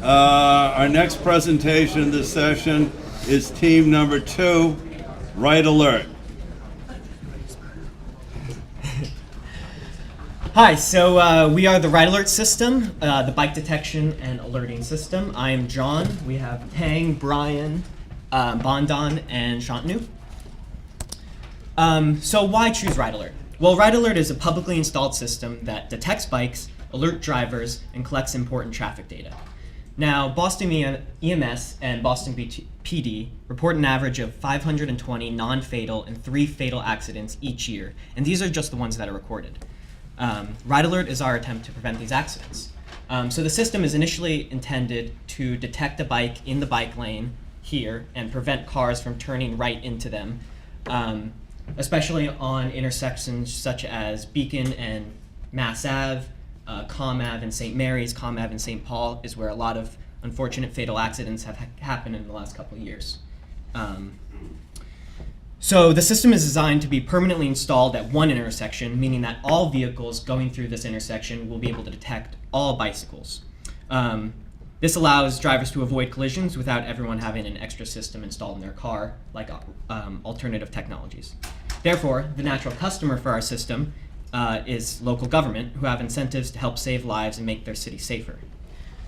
Our next presentation of this session is team number 2, RightAlert. Hi, so we are the RightAlert system, the bike detection and alerting system. I am John. We have Tang, Brian, Bondan, and Shantanu. So why choose RightAlert? Well, RightAlert is a publicly installed system that detects bikes, alert drivers, and collects important traffic data. Now, Boston EMS and Boston PD report an average of 520 non-fatal and 3 fatal accidents each year, and these are just the ones that are recorded. RightAlert is our attempt to prevent these accidents. So the system is initially intended to detect a bike in the bike lane here and prevent cars from turning right into them, especially on intersections such as Beacon and Mass Ave, Com Ave and St. Mary's, Com Ave and St. Paul is where a lot of unfortunate fatal accidents have happened in the last couple of years. So the system is designed to be permanently installed at one intersection, meaning that all vehicles going through this intersection will be able to detect all bicycles. This allows drivers to avoid collisions without everyone having an extra system installed in their car, like alternative technologies. Therefore, the natural customer for our system is local government, who have incentives to help save lives and make their city safer.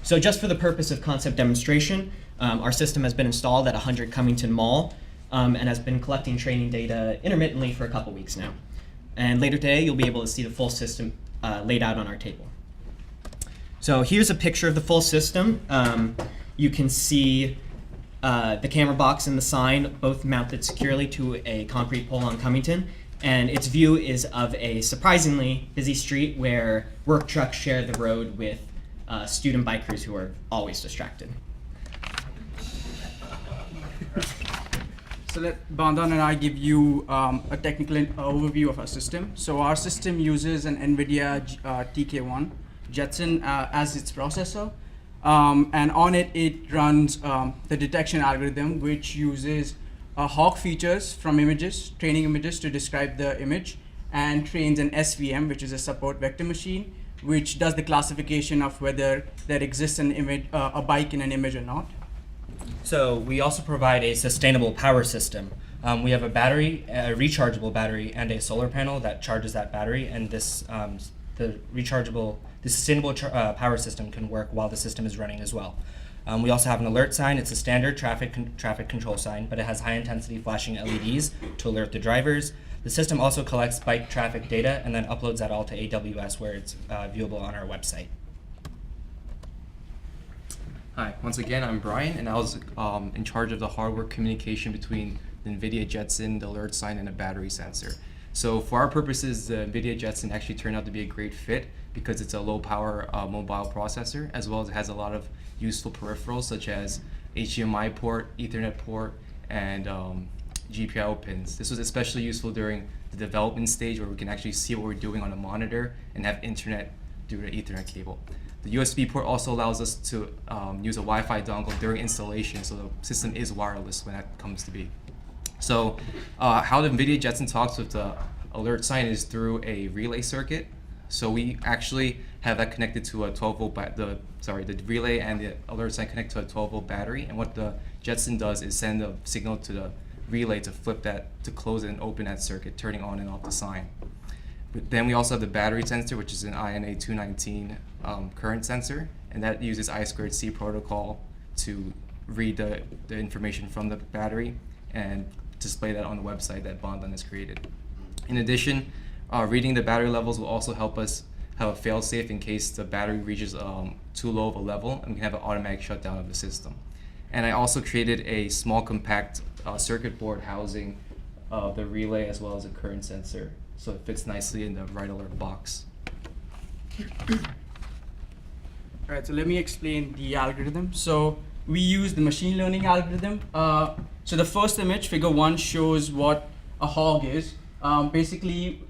So just for the purpose of concept demonstration, our system has been installed at 100 Cummington Mall, and has been collecting training data intermittently for a couple weeks now. And later today, you'll be able to see the full system laid out on our table. So here's a picture of the full system. You can see the camera box and the sign, both mounted securely to a concrete pole on Cummington. And its view is of a surprisingly busy street where work trucks share the road with student bikers who are always distracted. So let Bondan and I give you a technical overview of our system. So our system uses an NVIDIA TK1 Jetson as its processor. And on it, it runs the detection algorithm, which uses hog features from images, training images to describe the image, and trains an SVM, which is a support vector machine, which does the classification of whether there exists an image, a bike in an image or not. So we also provide a sustainable power system. We have a battery, a rechargeable battery, and a solar panel that charges that battery. And this, the sustainable power system can work while the system is running as well. We also have an alert sign. It's a standard traffic control sign, but it has high intensity flashing LEDs to alert the drivers. The system also collects bike traffic data and then uploads that all to AWS, where it's viewable on our website. Hi, once again, I'm Brian, and I was in charge of the hardware communication between the NVIDIA Jetson, the alert sign, and a battery sensor. So for our purposes, the NVIDIA Jetson actually turned out to be a great fit because it's a low-power mobile processor, as well as it has a lot of useful peripherals such as HDMI port, Ethernet port, and GPIO pins. This was especially useful during the development stage where we can actually see what we're doing on a monitor and have internet through the Ethernet cable. The USB port also allows us to use a Wi-Fi dongle during installation, so the system is wireless when that comes to be. So how the NVIDIA Jetson talks with the alert sign is through a relay circuit. So we actually have that connected to a 12-volt, the relay and the alert sign connect to a 12-volt battery. And what the Jetson does is send a signal to the relay to flip that, to close it and open that circuit, turning on and off the sign. But then we also have the battery sensor, which is an INA 219 current sensor, and that uses I2C protocol to read the information from the battery and display that on the website that Bondan has created. In addition, reading the battery levels will also help us have a fail-safe in case the battery reaches too low of a level, and we can have an automatic shutdown of the system. And I also created a small compact circuit board housing the relay as well as a current sensor, so it fits nicely in the RightAlert box. All right, so let me explain the algorithm. So we use the machine learning algorithm. So the first image, figure 1, shows what a hog is. Basically,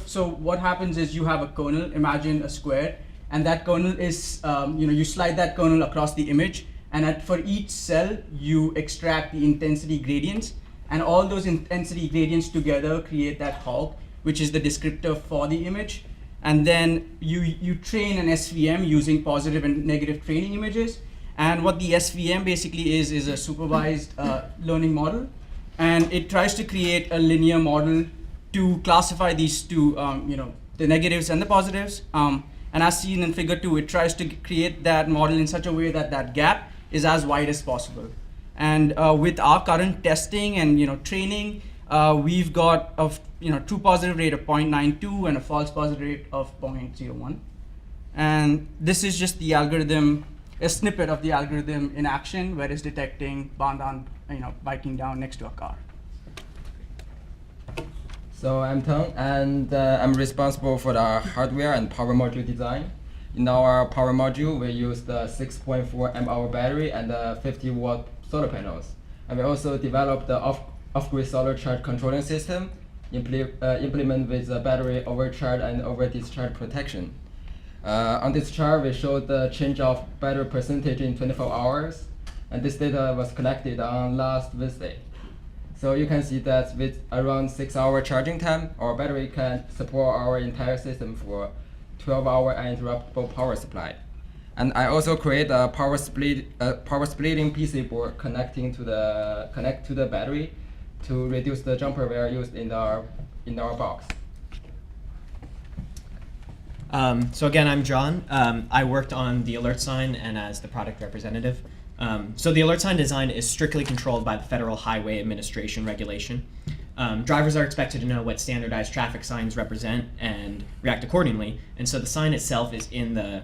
so what happens is you have a kernel, imagine a square, and that kernel is, you slide that kernel across the image, and for each cell, you extract the intensity gradients, and all those intensity gradients together create that hog, which is the descriptor for the image. And then you train an SVM using positive and negative training images, And what the SVM basically is a supervised learning model, and it tries to create a linear model to classify these two, the negatives and the positives. And as seen in figure 2, it tries to create that model in such a way that that gap is as wide as possible. And with our current testing and training, we've got a true positive rate of 0.92 and a false positive rate of 0.01. And this is just the algorithm, a snippet of the algorithm in action, where it's detecting biking down next to a car. So I'm Teng, and I'm responsible for the hardware and power module design. In our power module, we use the 6.4 amp-hour battery and the 50-watt solar panels. And we also developed the off-grid solar charge controlling system, implement with the battery overcharge and over-discharge protection. On this chart, we showed the change of battery percentage in 24 hours, and this data was collected on last Wednesday. So you can see that with around 6-hour charging time, our battery can support our entire system for 12-hour uninterruptible power supply. And I also create a power splitting PC board connect to the battery to reduce the jumper wire used in our box. So again, I'm John. I worked on the alert sign and as the product representative. So the alert sign design is strictly controlled by the Federal Highway Administration regulation. Drivers are expected to know what standardized traffic signs represent and react accordingly. And so the sign itself is in the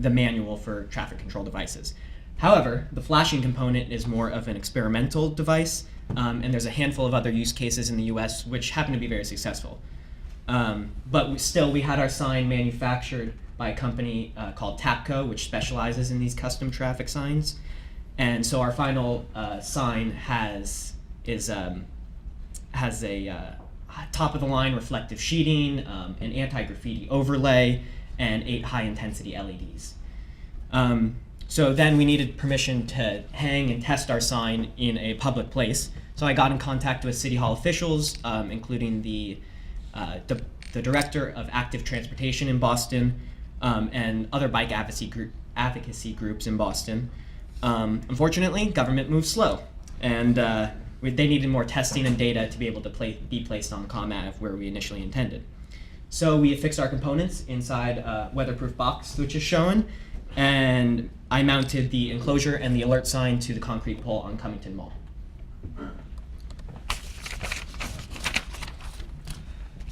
manual for traffic control devices. However, the flashing component is more of an experimental device, and there's a handful of other use cases in the US which happen to be very successful. But we had our sign manufactured by a company called Tapco, which specializes in these custom traffic signs. And so our final sign has a top-of-the-line reflective sheeting, an anti-graffiti overlay, and 8 high-intensity LEDs. So then we needed permission to hang and test our sign in a public place. So I got in contact with City Hall officials, including the director of active transportation in Boston, and other bike advocacy groups in Boston. Unfortunately, government moves slow, and they needed more testing and data to be able to be placed on ComAv where we initially intended. So we affixed our components inside a weatherproof box, which is shown, and I mounted the enclosure and the alert sign to the concrete pole on Cummington Mall.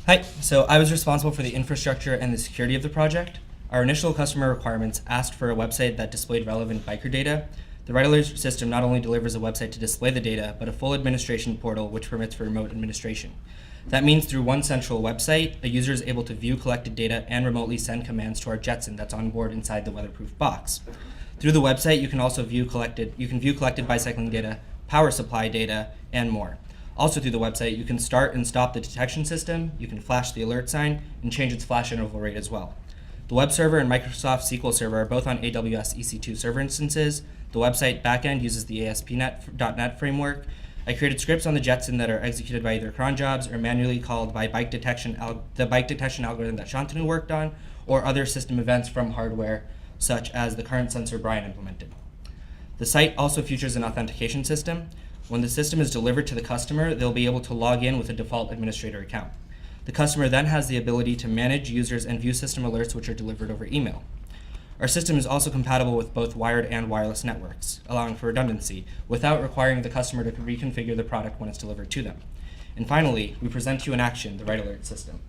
Hi, so I was responsible for the infrastructure and the security of the project. Our initial customer requirements asked for a website that displayed relevant biker data. The RightAlert system not only delivers a website to display the data, but a full administration portal which permits for remote administration. That means through one central website, a user is able to view collected data and remotely send commands to our Jetson that's on board inside the weatherproof box. Through the website, you can also view collected bicycling data, power supply data, and more. Also through the website, you can start and stop the detection system, you can flash the alert sign, and change its flash interval rate as well. The web server and Microsoft SQL Server are both on AWS EC2 server instances. The website backend uses the ASP.NET framework. I created scripts on the Jetson that are executed by either cron jobs or manually called by the bike detection algorithm that Shantanu worked on, or other system events from hardware, such as the current sensor Brian implemented. The site also features an authentication system. When the system is delivered to the customer, they'll be able to log in with a default administrator account. The customer then has the ability to manage users and view system alerts which are delivered over email. Our system is also compatible with both wired and wireless networks, allowing for redundancy, without requiring the customer to reconfigure the product when it's delivered to them. And finally, we present to you in action the RightAlert system.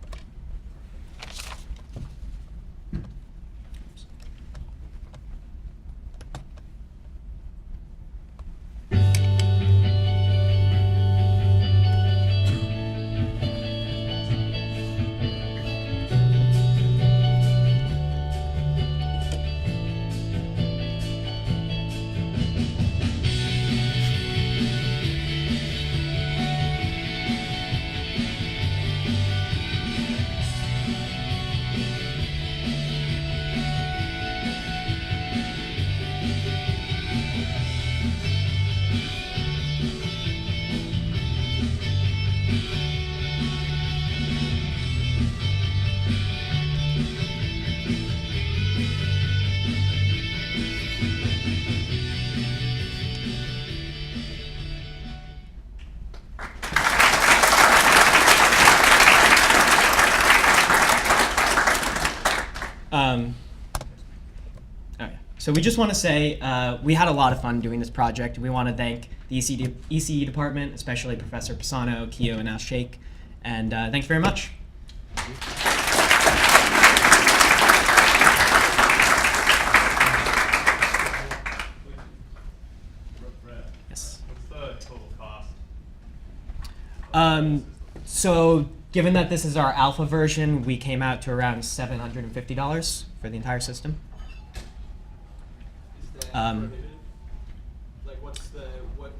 So we just want to say we had a lot of fun doing this project. We want to thank the ECE department, especially Professor Pisano, Keo, and Sheikh. And thanks very much. Yes. What's the total cost? So given that this is our alpha version, we came out to around $750 for the entire system. Is that prohibitive? Like, what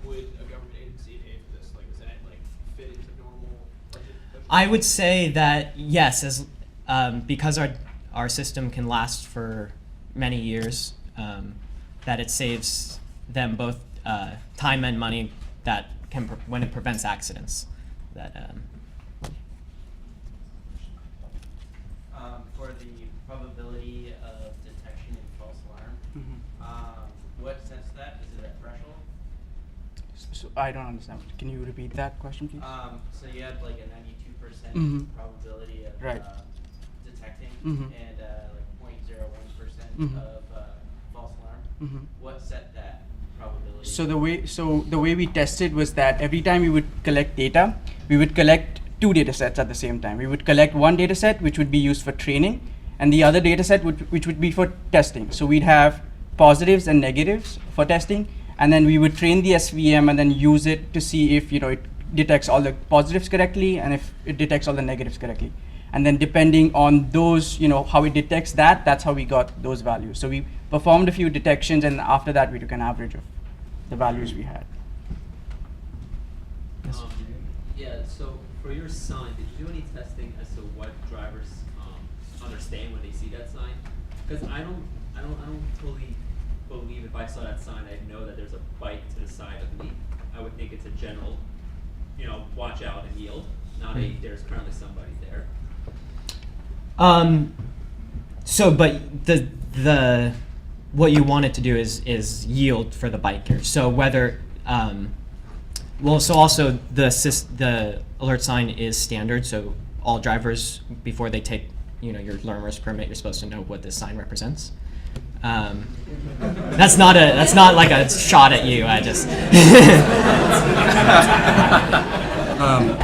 would a government agency pay for this? Like, does that like fit into normal budget? I would say that yes, as because our system can last for many years, that it saves them both time and money that can when it prevents accidents. That for the probability of detection in false alarm, what sets that? Is it a threshold? So I don't understand. Can you repeat that question, please? So you have like a 92% Mhm. probability of Right. detecting Mhm. and like 0.01% Mhm. of false alarm. Mhm. What set that probability? So the way we tested was that every time we would collect data, we would collect two data sets at the same time. We would collect one data set which would be used for training, and the other data set which would be for testing. So we'd have positives and negatives for testing, and then we would train the SVM and then use it to see if it detects all the positives correctly and if it detects all the negatives correctly. And then depending on those, how it detects that, that's how we got those values. So we performed a few detections, and after that we took an average of the values we had. Yeah, so for your sign, did you do any testing as to what drivers understand when they see that sign? Because I don't fully believe if I saw that sign, I'd know that there's a bike to the side of me. I would think it's a general, watch out and yield, not a there's currently somebody there. So, but the what you want it to do is yield for the biker. So whether so also the alert sign is standard. So all drivers before they take your learner's permit, you're supposed to know what this sign represents. That's not like a shot at you. I just.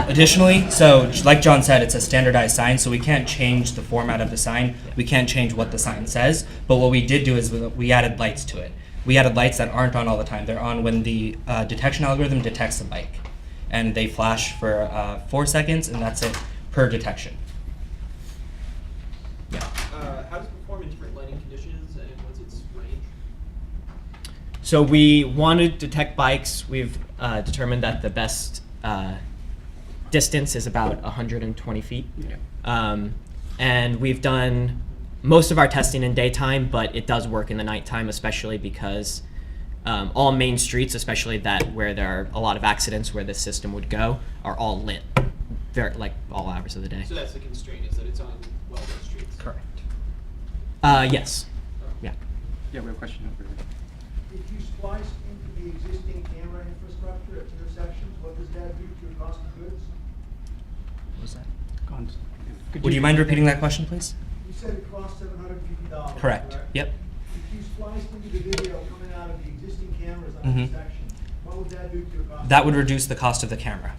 Additionally, so like John said, it's a standardized sign, so we can't change the format of the sign. We can't change what the sign says. But what we did do is we added lights to it. We added lights that aren't on all the time. They're on when the detection algorithm detects the bike, and they flash for 4 seconds, and that's it per detection. Yeah. How does it perform in different lighting conditions, and what's its range? So we want to detect bikes. We've determined that the best distance is about 120 feet. Yeah. And we've done most of our testing in daytime, but it does work in the nighttime, especially because all main streets, especially that where there are a lot of accidents where this system would go, are all lit, like all hours of the day. So that's the constraint, is that it's on well-lit streets. Correct. Yes. Yeah. Yeah, we have a question over here. If you splice into the existing camera infrastructure at intersections, what does that do to your cost of goods? What was that? Could Would you mind repeating that question, please? You said it costs $750. Correct. Yep. If you spliced into the video coming out of the existing cameras on Mhm. intersection, what would that do to your cost? That would reduce the cost of the camera.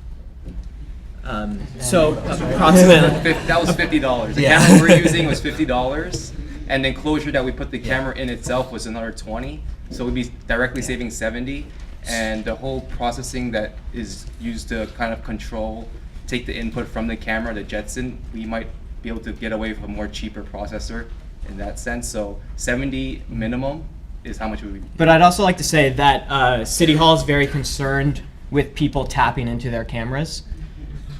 So approximately. That was $50. The Yeah. camera we're using was $50, and the enclosure that we put the camera in itself was another $20. So we'd be directly saving $70, and the whole processing that is used to kind of take the input from the camera to Jetson, we might be able to get away with a more cheaper processor in that sense. So 70 minimum is how much we would. But I'd also like to say that City Hall is very concerned with people tapping into their cameras,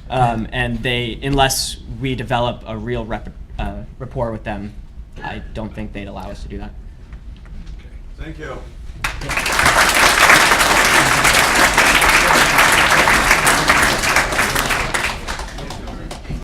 and unless we develop a real rapport with them, I don't think they'd allow us to do that. Thank you.